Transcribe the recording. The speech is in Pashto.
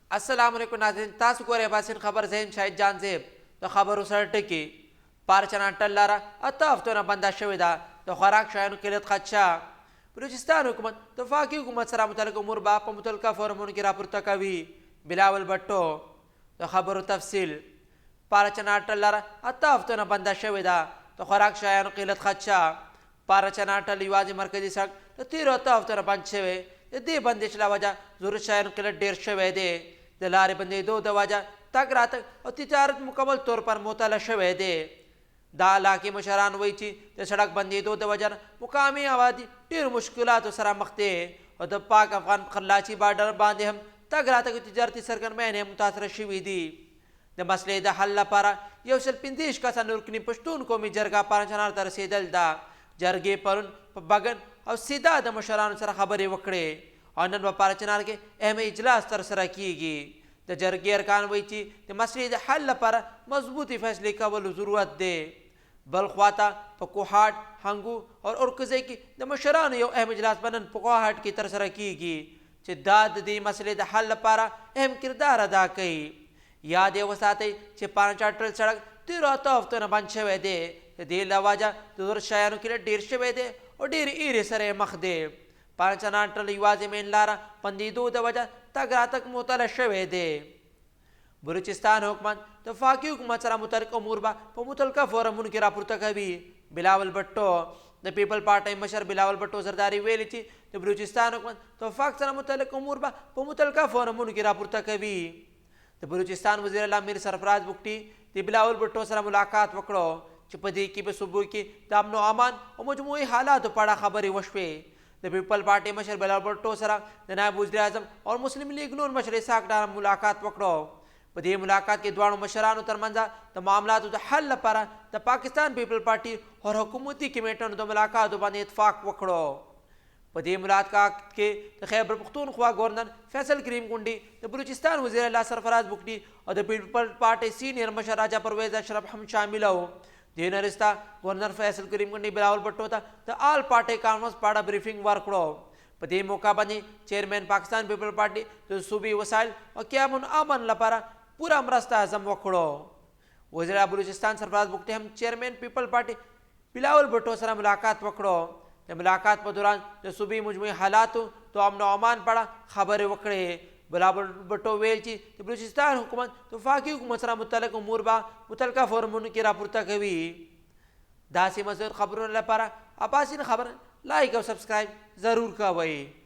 अस्सलाम वालेकुम नाज़रीन, तासु गोरे बासिन खबर ज़हीन शाहिद जान ज़ेब د खबرو سره ټکی پارچنا ټلاره اته هفتونه بنده شوې ده د خوراک شیانو کلید خدشه. بلوچستان حکومت د وفاقي حکومت سره متعلق امور به په متعلقه فورمونو کې راپورته کوي. بلاول بټو د خبرو تفصیل. پارچنا ټلاره اته هفتونه بنده شوې ده د خوراک شیانو قلت خدشه. پارچنا ټل یوازې مرکزي سړک د تیرو اته هفتونه بند شوی. د دې بندش له وجه ضروري شیانو قلت ډېر شوی دی. د لارې بندېدو د وجه تګ راتګ او تجارت مکمل طور پر معطله شوی دی. دا علاقې مشران وایي چې د سړک بندېدو د وجه مقامي آبادي ډېرو مشکلاتو سره مخ دی او د پاک افغان خرلاچي بارډر باندې هم تګ راتګ او تجارتي سرګرمیانې متاثره شوي دي. د مسلې د حل لپاره 125 کسانو رکني پښتون قومي جرګه پارچنار ته رسېدل ده. جرګې پرون په بګن او سیدا د مشرانو سره خبرې وکړې او نن په پارچنار کې اهم اجلاس ترسره کیږي. د جرګې ارکان وایي چې د مسلې د حل لپاره مضبوطې فیصلې کولو ضرورت دی. بل خواته په کوهاټ، هنګو او اورکزۍ کې د مشرانو یو اهم اجلاس به نن په کوهاټ کې ترسره کیږي چې دا د دې مسلې د حل لپاره اهم کردار ادا کوي. یاد یې وساتئ چې پارچاټل سړک تیرو اته هفتونه بند شوی دی. د دې له وجه د ضرورت شیانو کلت ډېر شوی دی او ډېرې ایرې سره یې مخ دی. پارچناټل یوازې مین لاره بندېدو د وجه تګ راتګ معطله شوی دی. بلوچستان حکومت د وفاقي حکومت سره متعلق امور به په متعلقه فورمونو کې راپورته کوي. بلاول بټو د پیپل پارټۍ مشر بلاول بټو زرداري ویلي چې د بلوچستان حکومت د وفاق سره متعلق امور به په متعلقه فورمونو کې راپورته کوي. د بلوچستان وزیر اعلی میر سرفراز بگټي د بلاول بټو سره ملاقات وکړو چې په دې کې په صوبو کې د امن و امان او مجموعي حالاتو په اړه خبرې وشوې. د پیپل پارټۍ مشر بلاول بټو سره د نائب وزیر اعظم او مسلم لیگ نون مشر اسحاق ډار ملاقات وکړو. په دې ملاقات کې دواړو مشرانو ترمنځ د معاملاتو د حل لپاره د پاکستان پیپل پارټي او حکومتي کمیټو د ملاقاتو باندې اتفاق وکړو. په دې ملاقات کې د خیبر پختونخوا گورنر فیصل کریم ګونډي، د بلوچستان وزیر اعلی سرفراز بگټي او د پیپل پارټۍ سینئر مشر راجا پرویز اشرف هم شامل وو. دې نه وروسته گورنر فیصل کریم ګونډي بلاول بټو ته د آل پارټۍ کانفرنس په اړه بریفنګ ورکړو. په دې موقع باندې چیرمین پاکستان پیپل پارټي د صوبې وسایل او قیام امن لپاره پورا مرسته عزم وکړو. وزیر بلوچستان سرفراز بگټي هم چیرمین پیپل پارټي بلاول بټو سره ملاقات وکړو. د ملاقات په دوران د صوبې مجموعي حالاتو د امن و امان په اړه خبرې وکړې. بلاول بټو ویل چې د بلوچستان حکومت د وفاقي حکومت سره متعلق امور به متعلقه فورمونو کې راپورته کوي. داسې مزید خبرونو لپاره اباسین خبر لایک او سبسکرایب ضرور کوئ.